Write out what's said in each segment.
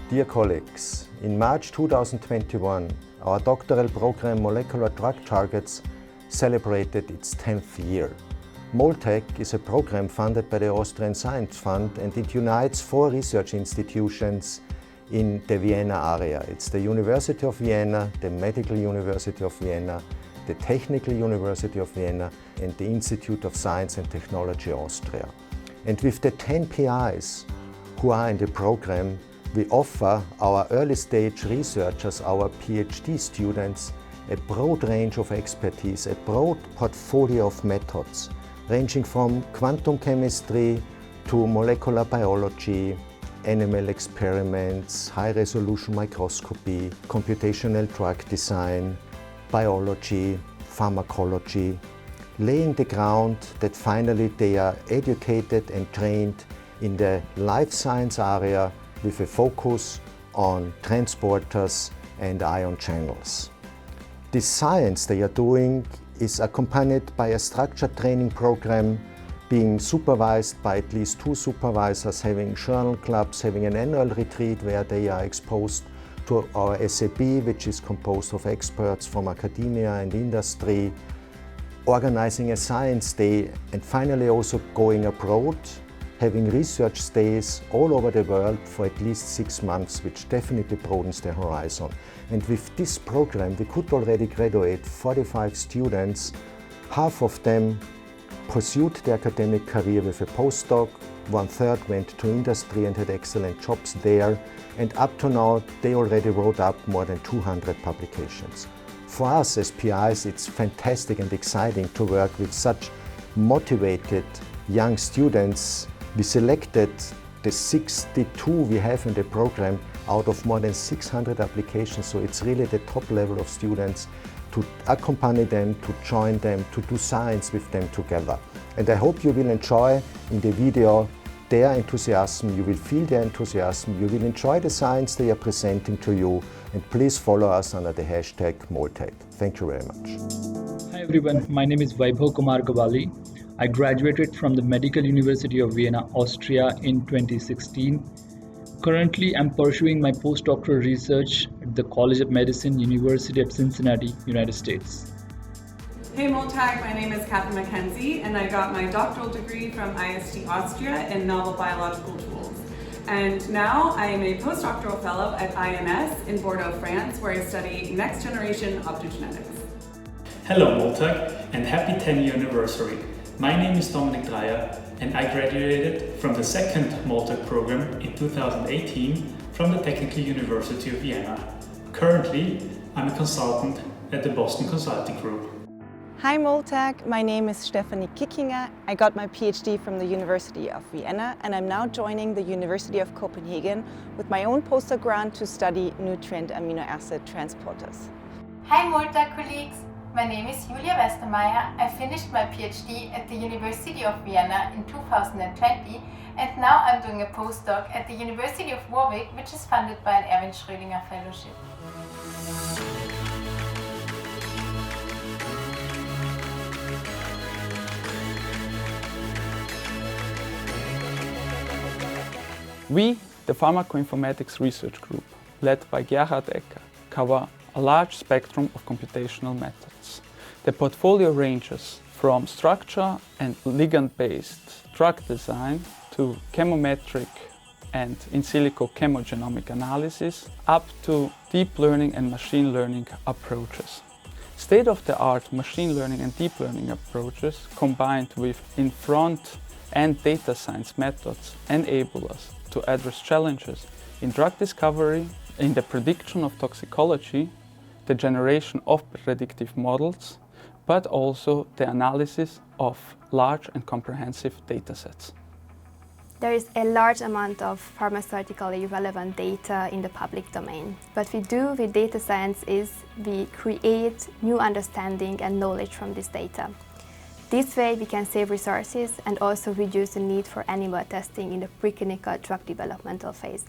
Dear colleagues, in March 2021, our doctoral program Molecular Drug Targets celebrated its 10th year. MolTag is a program funded by the Austrian Science Fund, and it unites 4 research institutions in the Vienna area. It's the University of Vienna, the Medical University of Vienna, the Technical University of Vienna, and the Institute of Science and Technology Austria. And with the 10 PIs who are in the program, we offer our early stage researchers, our PhD students, a broad range of expertise, a broad portfolio of methods, ranging from quantum chemistry to molecular biology, animal experiments, high-resolution microscopy, computational drug design, biology, pharmacology, laying the ground that finally they are educated and trained in the life science area with a focus on transporters and ion channels. This science they are doing is accompanied by a structured training program being supervised by at least 2 supervisors, having journal clubs, having an annual retreat where they are exposed to our SAB, which is composed of experts from academia and industry, organizing a science day, and finally also going abroad, having research stays all over the world for at least 6 months, which definitely broadens the horizon. And with this program, we could already graduate 45 students. Half of them pursued their academic career with a postdoc, 1/3 went to industry and had excellent jobs there, and up to now they already wrote up more than 200 publications. For us as PIs, it's fantastic and exciting to work with such motivated young students. We selected the 62 we have in the program out of more than 600 applications, so it's really the top level of students, to accompany them, to join them, to do science with them together. And I hope you will enjoy in the video their enthusiasm, you will feel their enthusiasm, you will enjoy the science they are presenting to you, and please follow us under the hashtag MolTag. Thank you very much. Hi everyone, my name is Vaibhav Kumar Gawali. I graduated from the Medical University of Vienna, Austria in 2016. Currently, I'm pursuing my postdoctoral research at the College of Medicine, University of Cincinnati, United States. Hey MolTag, my name is Catherine McKenzie, and I got my doctoral degree from IST Austria in novel biological tools. And now I am a postdoctoral fellow at IMS in Bordeaux, France, where I study next generation optogenetics. Hello MolTag, and happy 10-year anniversary. My name is Dominik Dreyer, and I graduated from the second MolTag program in 2018 from the Technical University of Vienna. Currently, I'm a consultant at the Boston Consulting Group. Hi MolTag, my name is Stefanie Kickinger. I got my PhD from the University of Vienna, and I'm now joining the University of Copenhagen with my own postdoc grant to study nutrient amino acid transporters. Hi MolTag colleagues, my name is Julia Westermeier. I finished my PhD at the University of Vienna in 2020, and now I'm doing a postdoc at the University of Warwick, which is funded by an Erwin Schrödinger Fellowship. We, the Pharmacoinformatics Research Group, led by Gerhard Ecker, cover a large spectrum of computational methods. The portfolio ranges from structure and ligand-based drug design to chemometric and in silico chemogenomic analysis, up to deep learning and machine learning approaches. State-of-the-art machine learning and deep learning approaches combined with in-front and data science methods enable us to address challenges in drug discovery, in the prediction of toxicology, the generation of predictive models, but also the analysis of large and comprehensive datasets. There is a large amount of pharmaceutically relevant data in the public domain. What we do with data science is we create new understanding and knowledge from this data. This way we can save resources and also reduce the need for animal testing in the preclinical drug developmental phase.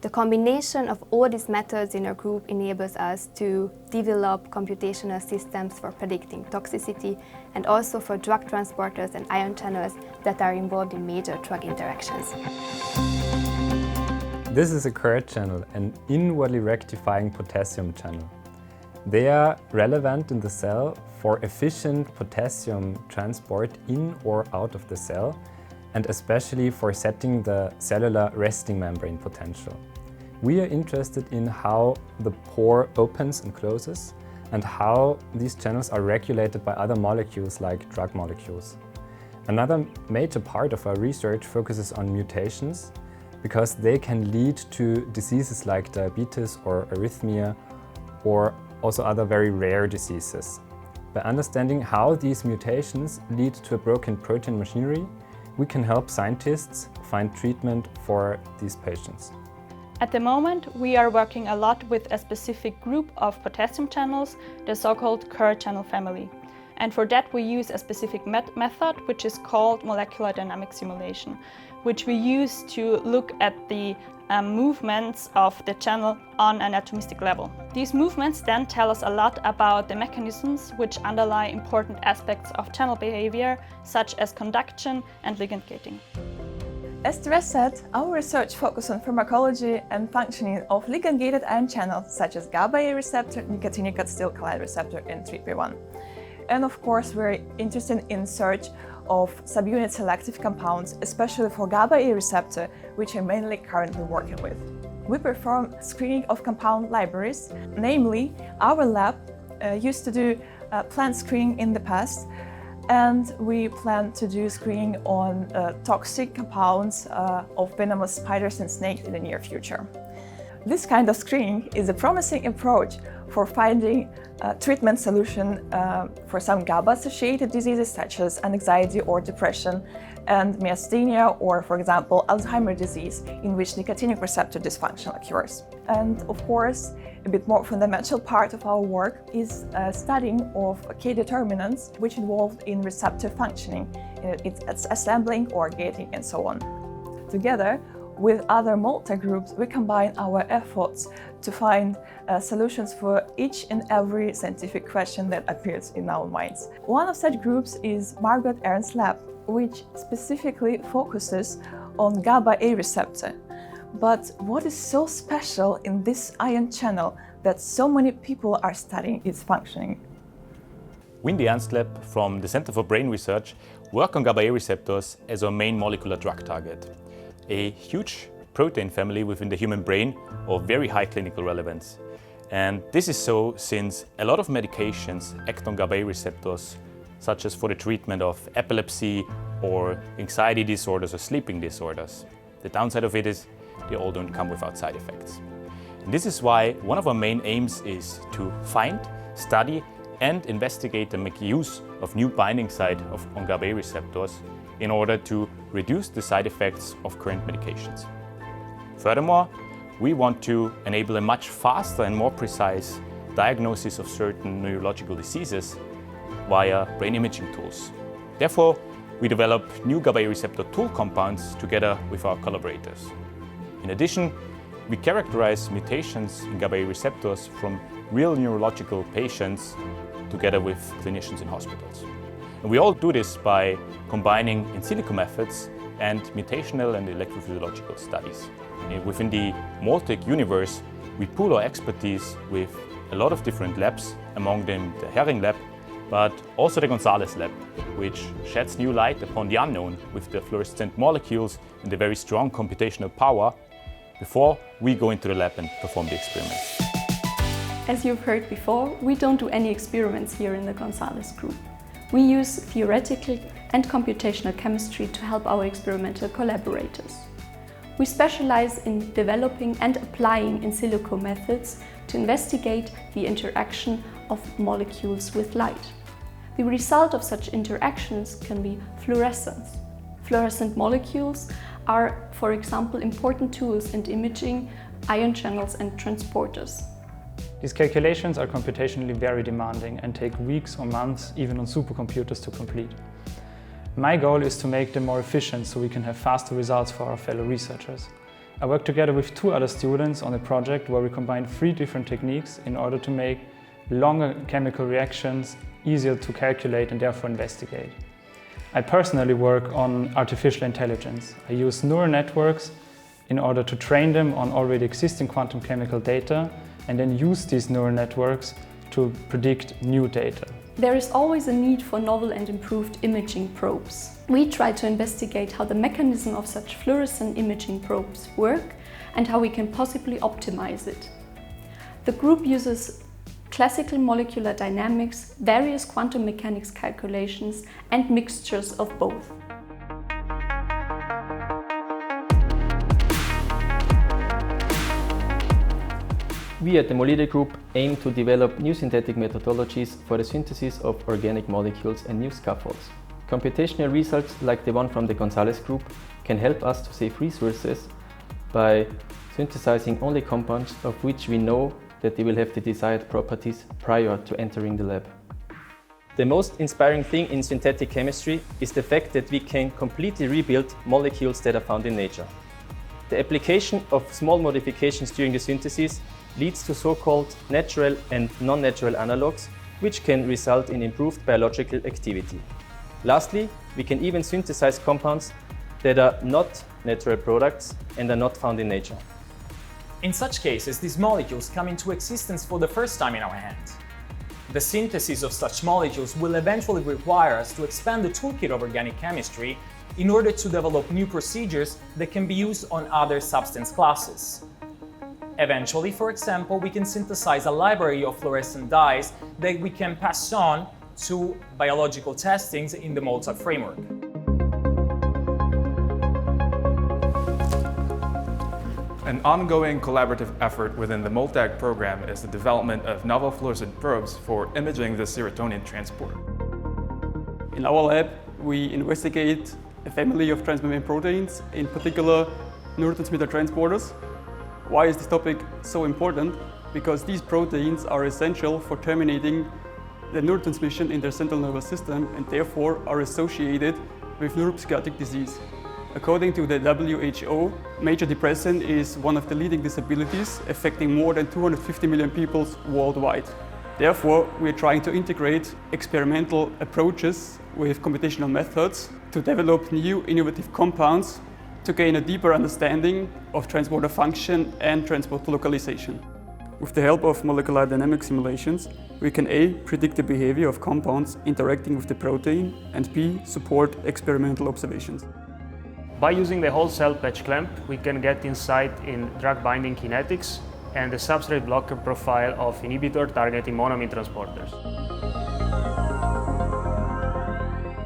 The combination of all these methods in our group enables us to develop computational systems for predicting toxicity and also for drug transporters and ion channels that are involved in major drug interactions. This is a cohort channel, an inwardly rectifying potassium channel. They are relevant in the cell for efficient potassium transport in or out of the cell, and especially for setting the cellular resting membrane potential. We are interested in how the pore opens and closes and how these channels are regulated by other molecules like drug molecules. Another major part of our research focuses on mutations because they can lead to diseases like diabetes or arrhythmia or also other very rare diseases. By understanding how these mutations lead to a broken protein machinery, we can help scientists find treatment for these patients. At the moment, we are working a lot with a specific group of potassium channels, the so-called cohort channel family. And for that we use a specific method which is called molecular dynamic simulation, which we use to look at the movements of the channel on an atomistic level. These movements then tell us a lot about the mechanisms which underlie important aspects of channel behavior, such as conduction and ligand gating. As Therese said, our research focuses on pharmacology and functioning of ligand-gated ion channels such as GABA-A receptor, nicotinic acetylcholine receptor, and 3p1. And of course, we're interested in search of subunit selective compounds, especially for GABA-A receptor, which I'm mainly currently working with. We perform screening of compound libraries, namely, our lab used to do plant screening in the past, and we plan to do screening on toxic compounds of venomous spiders and snakes in the near future. This kind of screening is a promising approach for finding a treatment solution for some GABA-associated diseases such as anxiety or depression, and myasthenia, or for example Alzheimer's disease, in which nicotinic receptor dysfunction occurs. And of course, a bit more fundamental part of our work is studying of K-determinants which involved in receptor functioning, its assembling or gating and so on. Together with other MolTag groups, we combine our efforts to find solutions for each and every scientific question that appears in our minds. One of such groups is Margaret Ernst's lab, which specifically focuses on GABA-A receptor. But what is so special in this ion channel that so many people are studying its functioning? We in the Ernst Lab from the Center for Brain Research work on GABA-A receptors as our main molecular drug target, a huge protein family within the human brain of very high clinical relevance. And this is so since a lot of medications act on GABA-A receptors, such as for the treatment of epilepsy or anxiety disorders or sleeping disorders. The downside of it is they all don't come without side effects. And this is why one of our main aims is to find, study and investigate and make use of new binding site on GABA-A receptors in order to reduce the side effects of current medications. Furthermore, we want to enable a much faster and more precise diagnosis of certain neurological diseases via brain imaging tools. Therefore, we develop new GABA-A receptor tool compounds together with our collaborators. In addition, we characterize mutations in GABA-A receptors from real neurological patients together with clinicians in hospitals. And we all do this by combining in silico methods and mutational and electrophysiological studies. Within the MolTag universe, we pool our expertise with a lot of different labs, among them the Herring lab, but also the Gonzalez lab, which sheds new light upon the unknown with the fluorescent molecules and the very strong computational power before we go into the lab and perform the experiments. As you've heard before, we don't do any experiments here in the Gonzalez group. We use theoretical and computational chemistry to help our experimental collaborators. We specialize in developing and applying in silico methods to investigate the interaction of molecules with light. The result of such interactions can be fluorescence. Fluorescent molecules are, for example, important tools in imaging ion channels and transporters. These calculations are computationally very demanding and take weeks or months, even on supercomputers, to complete. My goal is to make them more efficient so we can have faster results for our fellow researchers. I work together with 2 other students on a project where we combine 3 different techniques in order to make longer chemical reactions easier to calculate and therefore investigate. I personally work on artificial intelligence. I use neural networks in order to train them on already existing quantum chemical data and then use these neural networks to predict new data. There is always a need for novel and improved imaging probes. We try to investigate how the mechanism of such fluorescent imaging probes work and how we can possibly optimize it. The group uses classical molecular dynamics, various quantum mechanics calculations and mixtures of both. We at the MolIDE group aim to develop new synthetic methodologies for the synthesis of organic molecules and new scaffolds. Computational results like the one from the Gonzalez group can help us to save resources by synthesizing only compounds of which we know that they will have the desired properties prior to entering the lab. The most inspiring thing in synthetic chemistry is the fact that we can completely rebuild molecules that are found in nature. The application of small modifications during the synthesis leads to so-called natural and non-natural analogues, which can result in improved biological activity. Lastly, we can even synthesize compounds that are not natural products and are not found in nature. In such cases, these molecules come into existence for the first time in our hands. The synthesis of such molecules will eventually require us to expand the toolkit of organic chemistry in order to develop new procedures that can be used on other substance classes. Eventually, for example, we can synthesize a library of fluorescent dyes that we can pass on to biological testings in the MolTag framework. An ongoing collaborative effort within the MolTag program is the development of novel fluorescent probes for imaging the serotonin transport. In our lab, we investigate a family of transmembrane proteins, in particular neurotransmitter transporters. Why is this topic so important? Because these proteins are essential for terminating the neurotransmission in their central nervous system and therefore are associated with neuropsychiatric disease. According to the WHO, major depression is one of the leading disabilities affecting more than 250 million people worldwide. Therefore, we are trying to integrate experimental approaches with computational methods to develop new innovative compounds to gain a deeper understanding of transporter function and transporter localization. With the help of molecular dynamic simulations, we can A. predict the behavior of compounds interacting with the protein and B. support experimental observations. By using the whole cell patch clamp, we can get insight in drug binding kinetics and the substrate blocker profile of inhibitor targeting monoamine transporters.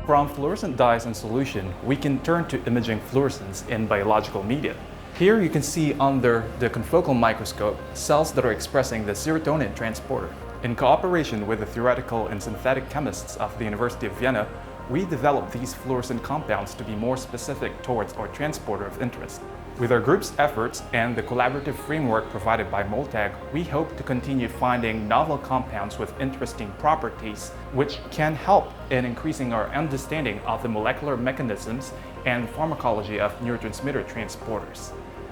From fluorescent dyes in solution, we can turn to imaging fluorescence in biological media. Here you can see under the confocal microscope cells that are expressing the serotonin transporter. In cooperation with the theoretical and synthetic chemists of the University of Vienna, we developed these fluorescent compounds to be more specific towards our transporter of interest. With our group's efforts and the collaborative framework provided by MolTag, we hope to continue finding novel compounds with interesting properties which can help in increasing our understanding of the molecular mechanisms and pharmacology of neurotransmitter transporters.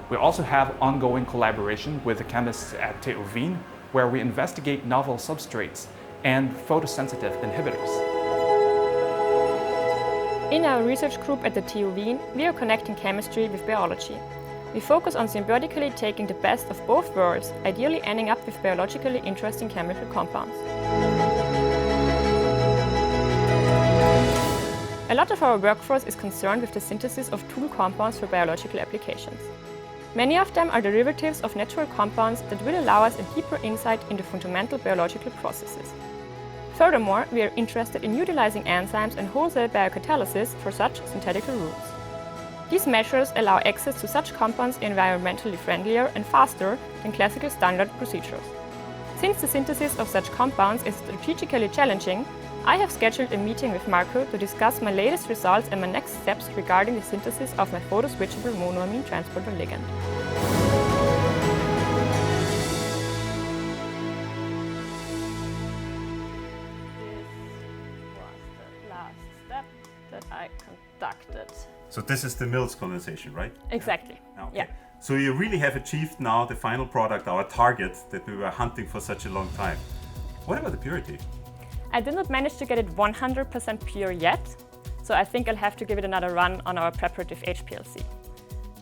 We also have ongoing collaboration with the chemists at TU Wien, where we investigate novel substrates and photosensitive inhibitors. In our research group at the TU Wien, we are connecting chemistry with biology. We focus on symbiotically taking the best of both worlds, ideally ending up with biologically interesting chemical compounds. A lot of our workforce is concerned with the synthesis of tool compounds for biological applications. Many of them are derivatives of natural compounds that will allow us a deeper insight into fundamental biological processes. Furthermore, we are interested in utilizing enzymes and wholesale biocatalysis for such synthetic routes. These measures allow access to such compounds environmentally friendlier and faster than classical standard procedures. Since the synthesis of such compounds is strategically challenging, I have scheduled a meeting with Marco to discuss my latest results and my next steps regarding the synthesis of my photoswitchable monoamine transporter ligand. That I conducted. So this is the Mills condensation, right? Exactly. Okay. Yeah. So you really have achieved now the final product, our target that we were hunting for such a long time. What about the purity? I did not manage to get it 100% pure yet, so I think I'll have to give it another run on our preparative HPLC.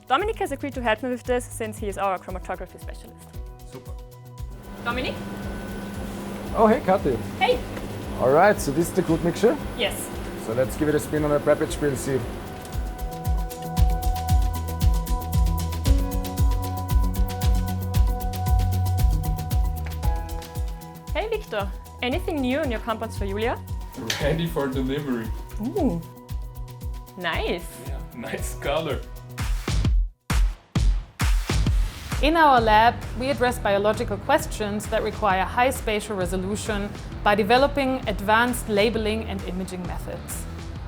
Dominic has agreed to help me with this since he is our chromatography specialist. Super. Dominic? Oh, hey, Kathi. Hey! All right, so this is the good mixture? Yes. So let's give it a spin on a Preppage sieve. Hey, Victor. Anything new in your compounds for Julia? Ready for delivery. Ooh. Nice. Yeah, nice color. In our lab, we address biological questions that require high spatial resolution by developing advanced labeling and imaging methods.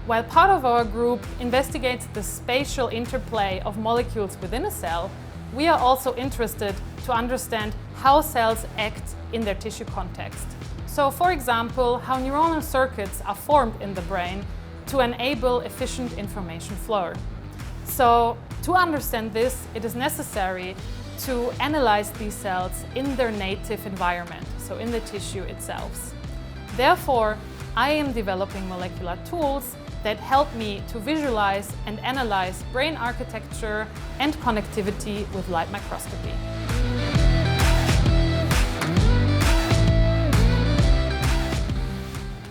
While part of our group investigates the spatial interplay of molecules within a cell, we are also interested to understand how cells act in their tissue context. So, for example, how neuronal circuits are formed in the brain to enable efficient information flow. So, to understand this, it is necessary to analyze these cells in their native environment, so in the tissue itself. Therefore, I am developing molecular tools that help me to visualize and analyze brain architecture and connectivity with light microscopy.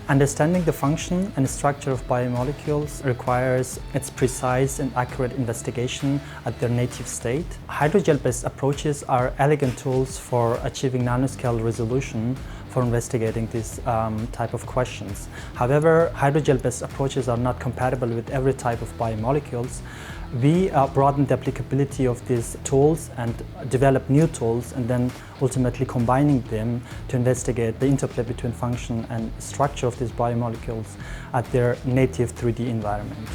Understanding the function and structure of biomolecules requires its precise and accurate investigation at their native state. Hydrogel-based approaches are elegant tools for achieving nanoscale resolution for investigating these type of questions. However, hydrogel-based approaches are not compatible with every type of biomolecules. We broaden the applicability of these tools and develop new tools, and then ultimately combining them to investigate the interplay between function and structure of these biomolecules at their native 3D environment.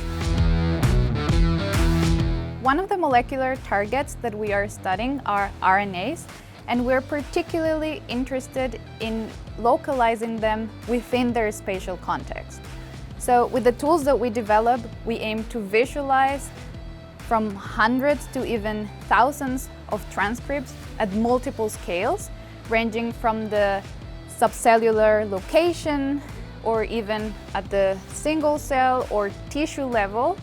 One of the molecular targets that we are studying are RNAs, and we're particularly interested in localizing them within their spatial context. So with the tools that we develop, we aim to visualize from hundreds to even thousands of transcripts at multiple scales, ranging from the subcellular location or even at the single cell or tissue level.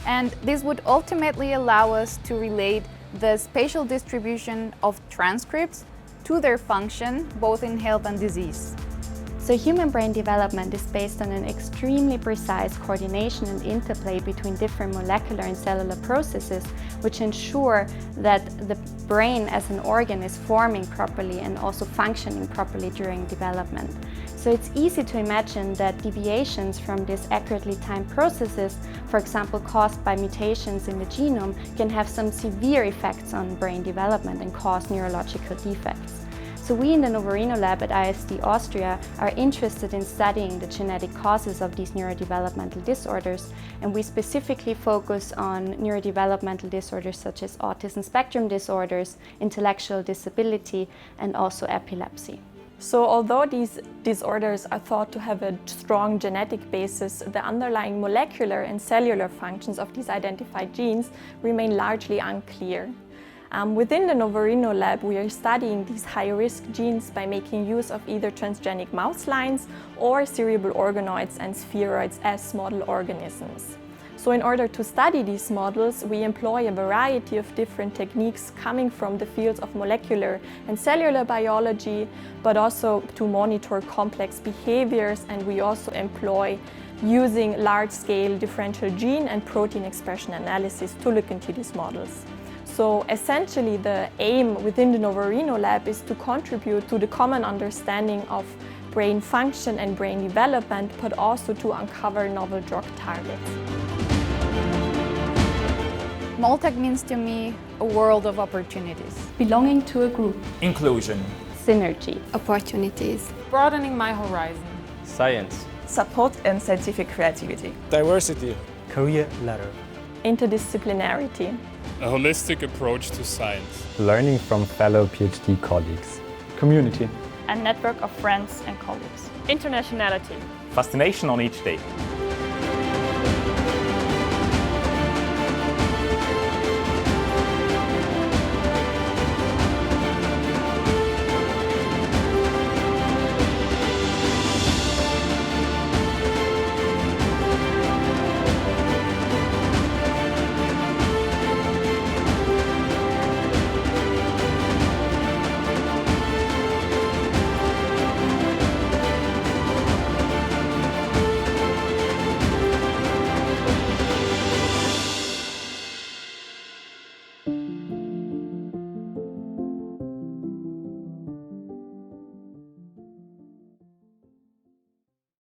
And this would ultimately allow us to relate the spatial distribution of transcripts to their function, both in health and disease. So human brain development is based on an extremely precise coordination and interplay between different molecular and cellular processes, which ensure that the brain as an organ is forming properly and also functioning properly during development. So it's easy to imagine that deviations from these accurately timed processes, for example caused by mutations in the genome, can have some severe effects on brain development and cause neurological defects. So we in the Novarino lab at ISD Austria are interested in studying the genetic causes of these neurodevelopmental disorders, and we specifically focus on neurodevelopmental disorders such as autism spectrum disorders, intellectual disability, and also epilepsy. So although these disorders are thought to have a strong genetic basis, the underlying molecular and cellular functions of these identified genes remain largely unclear. Within the Novarino lab, we are studying these high-risk genes by making use of either transgenic mouse lines or cerebral organoids and spheroids as model organisms. So in order to study these models, we employ a variety of different techniques coming from the fields of molecular and cellular biology, but also to monitor complex behaviors, and we also employ using large-scale differential gene and protein expression analysis to look into these models. So essentially the aim within the Novarino lab is to contribute to the common understanding of brain function and brain development, but also to uncover novel drug targets. MolTag means to me a world of opportunities. Belonging to a group. Inclusion. Synergy. Opportunities. Broadening my horizon. Science. Support and scientific creativity. Diversity. Career ladder. Interdisciplinarity. A holistic approach to science. Learning from fellow PhD colleagues. Community. A network of friends and colleagues. Internationality. Fascination on each day.